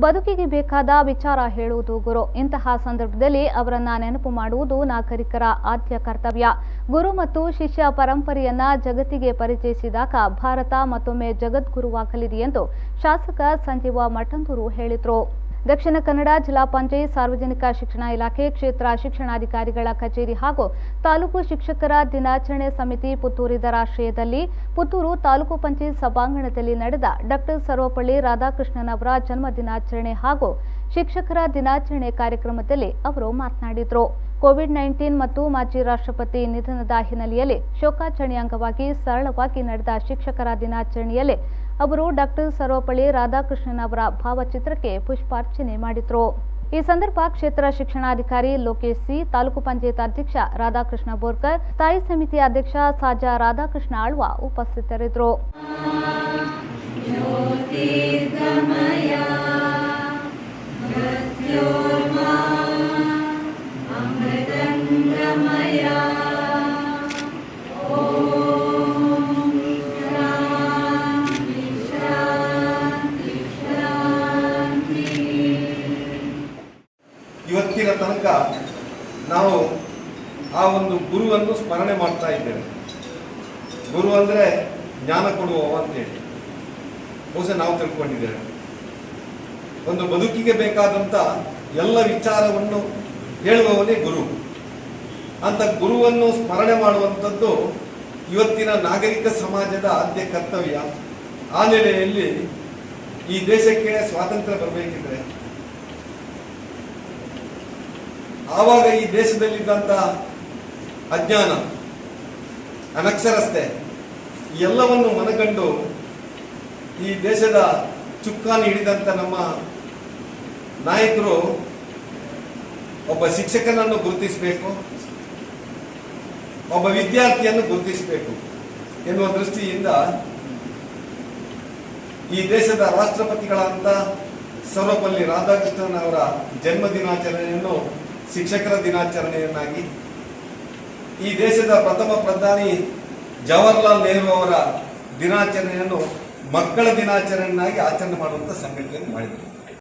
ಬದುಕಿಗೆ ಬೇಕಾದ ವಿಚಾರ ಹೇಳುವುದು ಗುರು. ಇಂತಹ ಸಂದರ್ಭದಲ್ಲಿ ಅವರನ್ನ ನೆನಪು ಮಾಡುವುದು ನಾಗರಿಕರ ಆದ್ಯ ಕರ್ತವ್ಯ. ಗುರು ಮತ್ತು ಶಿಷ್ಯ ಪರಂಪರೆಯನ್ನ ಜಗತ್ತಿಗೆ ಪರಿಚಯಿಸಿದಾಗ ಭಾರತ ಮತ್ತೊಮ್ಮೆ ಜಗದ್ಗುರುವಾಗಲಿದೆ ಎಂದು ಶಾಸಕ ಸಂಜೀವ ಮಠಂದೂರು ಹೇಳಿದರು. ದಕ್ಷಿಣ ಕನ್ನಡ ಜಿಲ್ಲಾ ಪಂಚಾಯತ್ ಸಾರ್ವಜನಿಕ ಶಿಕ್ಷಣ ಇಲಾಖೆ, ಕ್ಷೇತ್ರ ಶಿಕ್ಷಣಾಧಿಕಾರಿಗಳ ಕಚೇರಿ ಹಾಗೂ ತಾಲೂಕು ಶಿಕ್ಷಕರ ದಿನಾಚರಣೆ ಸಮಿತಿ ಪುತ್ತೂರು ಇದರ ಆಶ್ರಯದಲ್ಲಿ ಪುತ್ತೂರು ತಾಲೂಕು ಪಂಚಾಯತ್ ಸಭಾಂಗಣದಲ್ಲಿ ನಡೆದ ಡಾಕ್ಟರ್ ಸರ್ವಪಲ್ಲಿ ರಾಧಾಕೃಷ್ಣನ್ ಅವರ ಜನ್ಮ ದಿನಾಚರಣೆ ಹಾಗೂ ಶಿಕ್ಷಕರ ದಿನಾಚರಣೆ ಕಾರ್ಯಕ್ರಮದಲ್ಲಿ ಅವರು ಮಾತನಾಡಿದರು. ಕೋವಿಡ್-19 ಮತ್ತು ಮಾಜಿ ರಾಷ್ಟ್ರಪತಿ ನಿಧನದ ಹಿನ್ನೆಲೆಯಲ್ಲಿ ಶೋಕಾಚರಣೆ ಅಂಗವಾಗಿ ಸರಳವಾಗಿ ನಡೆದ ಶಿಕ್ಷಕರ ದಿನಾಚರಣೆಯಲ್ಲಿ ಅವರು ಡಾಕ್ಟರ್ ಸರ್ವಪಲ್ಲಿ ರಾಧಾಕೃಷ್ಣನ್ ಅವರ ಭಾವಚಿತ್ರಕ್ಕೆ ಪುಷ್ಪಾರ್ಚನೆ ಮಾಡಿದರು. ಈ ಸಂದರ್ಭ ಕ್ಷೇತ್ರ ಶಿಕ್ಷಣಾಧಿಕಾರಿ ಲೋಕೇಶ್ ಸಿ, ತಾಲೂಕು ಪಂಚಾಯತ್ ಅಧ್ಯಕ್ಷ ರಾಧಾಕೃಷ್ಣ ಬೋರ್ಕರ್, ಸ್ಥಾಯಿ ಸಮಿತಿ ಅಧ್ಯಕ್ಷ ಸಾಜಾ ರಾಧಾಕೃಷ್ಣ ಆಳ್ವ ಉಪಸ್ಥಿತರಿದ್ದರು. ಇವತ್ತಿನ ತನಕ ನಾವು ಆ ಒಂದು ಗುರುವನ್ನು ಸ್ಮರಣೆ ಮಾಡ್ತಾ ಇದ್ದೇವೆ. ಗುರು ಅಂದರೆ ಜ್ಞಾನ ಕೊಡುವವ ಅಂತೇಳಿ ಬಹುಶಃ ನಾವು ತಿಳ್ಕೊಂಡಿದ್ದೇವೆ. ಒಂದು ಬದುಕಿಗೆ ಬೇಕಾದಂಥ ಎಲ್ಲ ವಿಚಾರವನ್ನು ಹೇಳುವವನೇ ಗುರು. ಅಂತ ಗುರುವನ್ನು ಸ್ಮರಣೆ ಮಾಡುವಂಥದ್ದು ಇವತ್ತಿನ ನಾಗರಿಕ ಸಮಾಜದ ಆದ್ಯ ಕರ್ತವ್ಯ. ಆ ನೆಲೆಯಲ್ಲಿ ಈ ದೇಶಕ್ಕೆ ಸ್ವಾತಂತ್ರ್ಯ ಬರಬೇಕಿದ್ರೆ ಆವಾಗ ಈ ದೇಶದಲ್ಲಿದ್ದಂಥ ಅಜ್ಞಾನ, ಅನಕ್ಷರಸ್ತೆ ಎಲ್ಲವನ್ನು ಮನಗಂಡು ಈ ದೇಶದ ಚುಕ್ಕಾಣಿ ಹಿಡಿದಂಥ ನಮ್ಮ ನಾಯಕರು ಒಬ್ಬ ಶಿಕ್ಷಕನನ್ನು ಗುರುತಿಸಬೇಕು, ಒಬ್ಬ ವಿದ್ಯಾರ್ಥಿಯನ್ನು ಗುರುತಿಸಬೇಕು ಎನ್ನುವ ದೃಷ್ಟಿಯಿಂದ ಈ ದೇಶದ ರಾಷ್ಟ್ರಪತಿಗಳಂತ ಸರ್ವಪಲ್ಲಿ ರಾಧಾಕೃಷ್ಣನ್ ಅವರ ಜನ್ಮ ದಿನಾಚರಣೆಯನ್ನು ಶಿಕ್ಷಕರ ದಿನಾಚರಣೆಯನ್ನಾಗಿ, ಈ ದೇಶದ ಪ್ರಥಮ ಪ್ರಧಾನಿ ಜವಾಹರ್ಲಾಲ್ ನೆಹರು ಅವರ ದಿನಾಚರಣೆಯನ್ನು ಮಕ್ಕಳ ದಿನಾಚರಣೆಯನ್ನಾಗಿ ಆಚರಣೆ ಮಾಡುವಂಥ ಸಂಘಟನೆಯನ್ನು ಮಾಡಿದರು.